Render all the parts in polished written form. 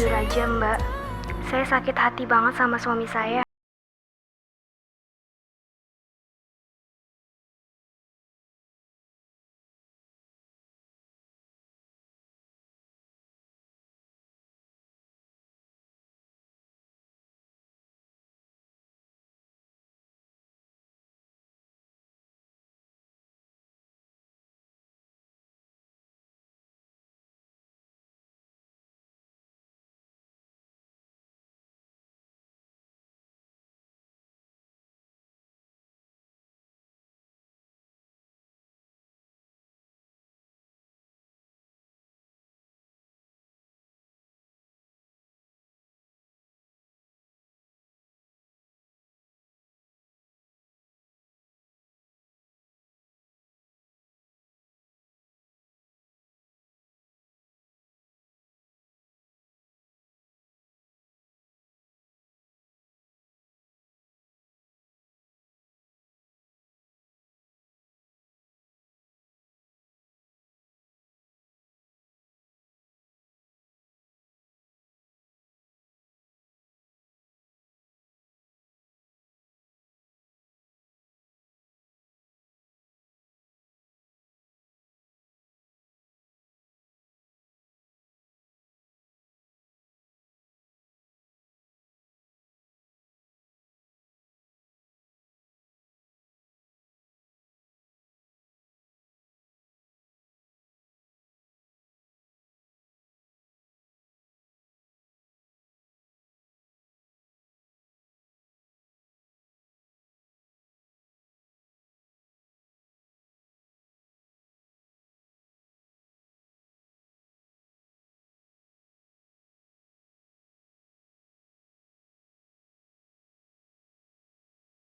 Jujur aja Mbak, saya sakit hati banget sama suami saya.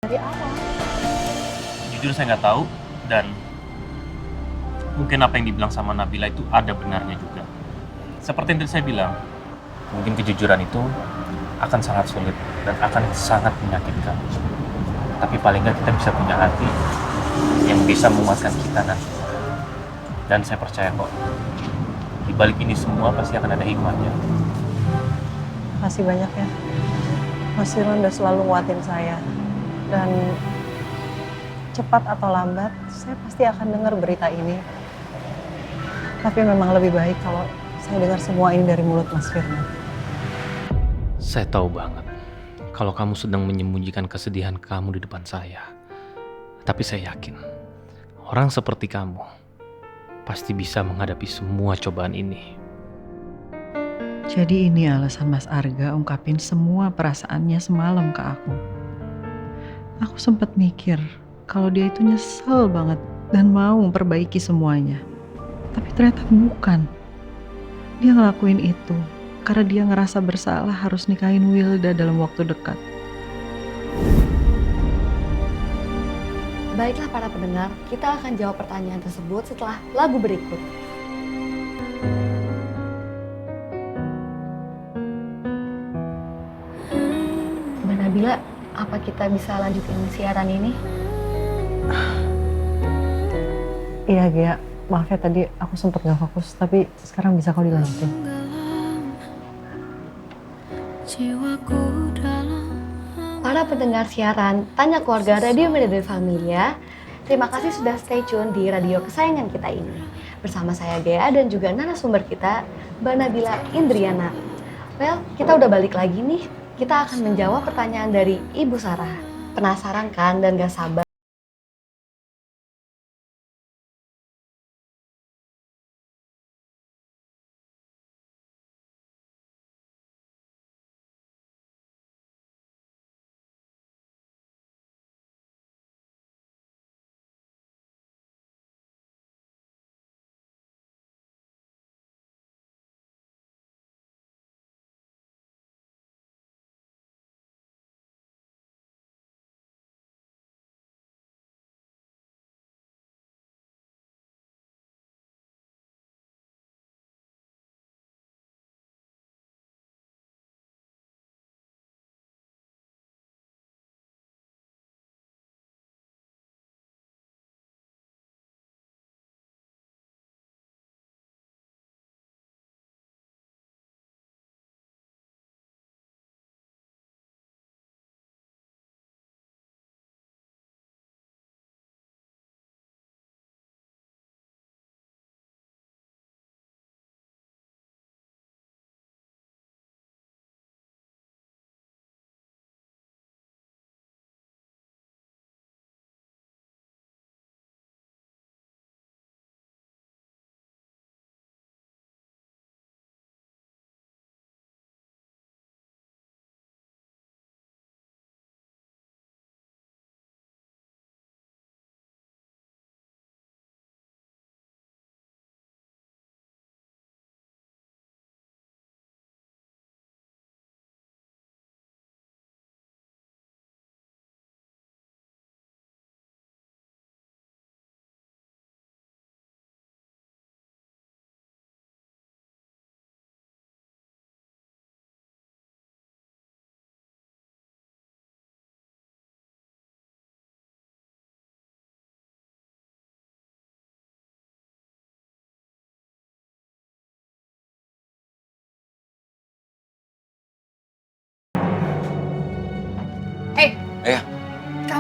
Dari awal. Jujur saya nggak tahu, dan mungkin apa yang dibilang sama Nabila itu ada benarnya juga. Seperti yang tadi saya bilang, mungkin kejujuran itu akan sangat sulit dan akan sangat menyakitkan. Tapi paling nggak kita bisa punya hati yang bisa menguatkan kita nanti. Dan saya percaya kok, di balik ini semua pasti akan ada hikmahnya. Makasih banyak ya. Mas Firman udah selalu nguatin saya. Dan cepat atau lambat, saya pasti akan dengar berita ini. Tapi memang lebih baik kalau saya dengar semua ini dari mulut Mas Firman. Saya tahu banget kalau kamu sedang menyembunyikan kesedihan kamu di depan saya. Tapi saya yakin, orang seperti kamu pasti bisa menghadapi semua cobaan ini. Jadi ini alasan Mas Arga ungkapin semua perasaannya semalam ke aku. Aku sempat mikir kalau dia itu nyesel banget dan mau memperbaiki semuanya. Tapi ternyata bukan. Dia ngelakuin itu karena dia ngerasa bersalah harus nikahin Wilda dalam waktu dekat. Baiklah para pendengar, kita akan jawab pertanyaan tersebut setelah lagu berikut. Mbak Nabila, apa kita bisa lanjutin siaran ini? Iya Gia, maaf ya tadi aku sempat gak fokus, tapi sekarang bisa kau dilanjutin. Para pendengar siaran Tanya Keluarga Radio Media Familia, terima kasih sudah stay tune di radio kesayangan kita ini. Bersama saya Gea dan juga narasumber kita, Mbak Nabila Indriana. Well, kita udah balik lagi nih. Kita akan menjawab pertanyaan dari Ibu Sarah. Penasaran kan dan gak sabar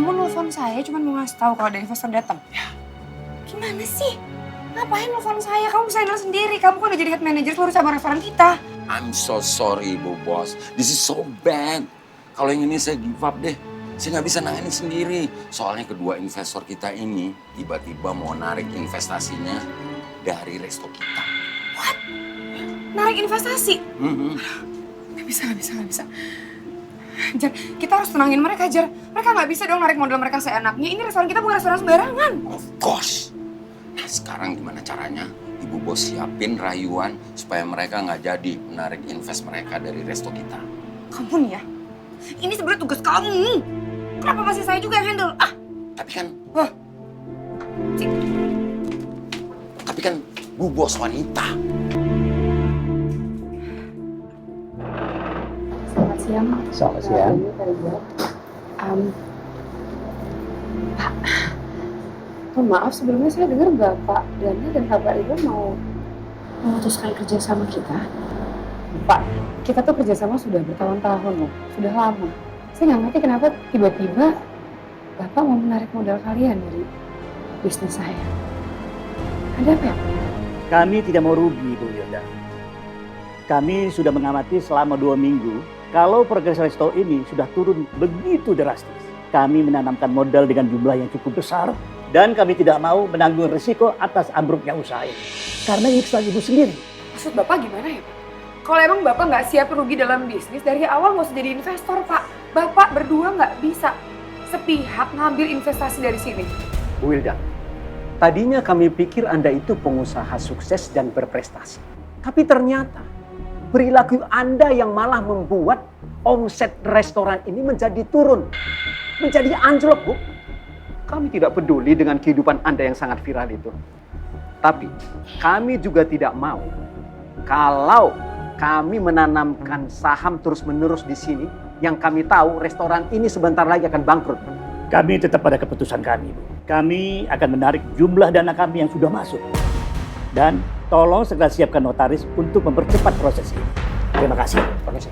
kamu nelfon saya cuma mau ngasih tahu kalau ada investor datang. Ya, gimana sih? Ngapain nelfon saya? Kamu bisa handle sendiri. Kamu kan udah jadi head manager seluruh cabang restoran kita. I'm so sorry, Bu Bos. This is so bad. Kalau yang ini saya give up deh. Saya nggak bisa nanganin sendiri. Soalnya kedua investor kita ini tiba-tiba mau narik investasinya dari resto kita. What? Narik investasi? Mhm. Gak bisa. Jar, kita harus tenangin mereka, Jar. Mereka nggak bisa dong narik modal mereka seenaknya. Ini restoran kita bukan restoran sembarangan. Of course. Nah sekarang gimana caranya? Ibu Bos siapin rayuan supaya mereka nggak jadi menarik invest mereka dari resto kita. Kamu nih ya, ini sebenarnya tugas kamu. Kenapa masih saya juga yang handle? Tapi kan, Wah. Cik. tapi kan Bu Bos wanita. Selamat siang. Selamat siang. Pak, mohon maaf sebelumnya saya dengar Bapak Dana dan Bapak Ridwan mau memutuskan kerjasama kita. Pak, kita tuh kerjasama sudah bertahun-tahun loh, sudah lama. Saya nggak ngerti kenapa tiba-tiba Bapak mau menarik modal kalian dari bisnis saya. Ada apa ya? Kami tidak mau rugi, Bu Yolda. Kami sudah mengamati selama 2 minggu kalau progres resto ini sudah turun begitu drastis. Kami menanamkan modal dengan jumlah yang cukup besar dan kami tidak mau menanggung risiko atas ambruknya usaha ini. Karena ini kesalahan Ibu sendiri. Maksud Bapak gimana ya, Pak? Kalau emang Bapak nggak siap rugi dalam bisnis, dari awal nggak usah jadi investor, Pak. Bapak berdua nggak bisa sepihak ngambil investasi dari sini. Bu Wilda, tadinya kami pikir Anda itu pengusaha sukses dan berprestasi. Tapi ternyata perilaku Anda yang malah membuat omset restoran ini menjadi turun. Menjadi anjlok, Bu. Kami tidak peduli dengan kehidupan Anda yang sangat viral itu. Tapi kami juga tidak mau kalau kami menanamkan saham terus-menerus di sini yang kami tahu restoran ini sebentar lagi akan bangkrut. Kami tetap pada keputusan kami, Bu. Kami akan menarik jumlah dana kami yang sudah masuk. Dan tolong segera siapkan notaris untuk mempercepat proses ini. Terima kasih. Permisi.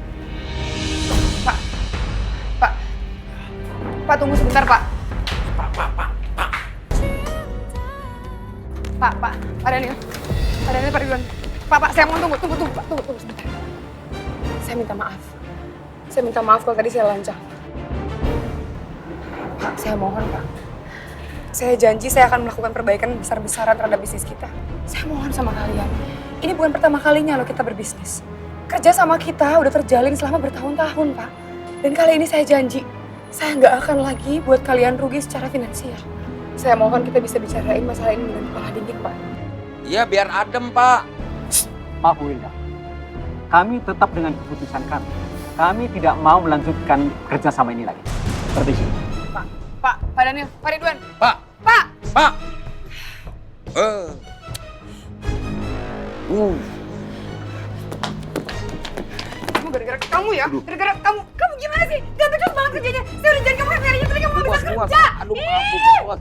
Pak, tunggu sebentar, Pak. Pak Daniel, Pak Ridwan. Pak, saya mohon tunggu, Pak, tunggu sebentar. Saya minta maaf kalau tadi saya lancang. Pak, saya mohon, Pak. Saya janji saya akan melakukan perbaikan besar-besaran terhadap bisnis kita. Saya mohon sama kalian. Ini bukan pertama kalinya loh kita berbisnis. Kerja sama kita udah terjalin selama bertahun-tahun, Pak. Dan kali ini saya janji, saya nggak akan lagi buat kalian rugi secara finansial. Saya mohon kita bisa bicarain masalah ini dengan kepala dingin, Pak. Iya biar adem, Pak. Maaf Bu Wilda, kami tetap dengan keputusan kami. Kami tidak mau melanjutkan kerjasama ini lagi. Permisi. Pak Daniel, Pak Ridwan. Pak. Kamu gara-gara kamu ya? Gara-gara kamu. Kamu gimana sih? Gak becus banget kerjanya. Saya udah janji kamu harus nyarinya, tapi kamu gak bisa kerja. Aduh, maaf, Bu Bos.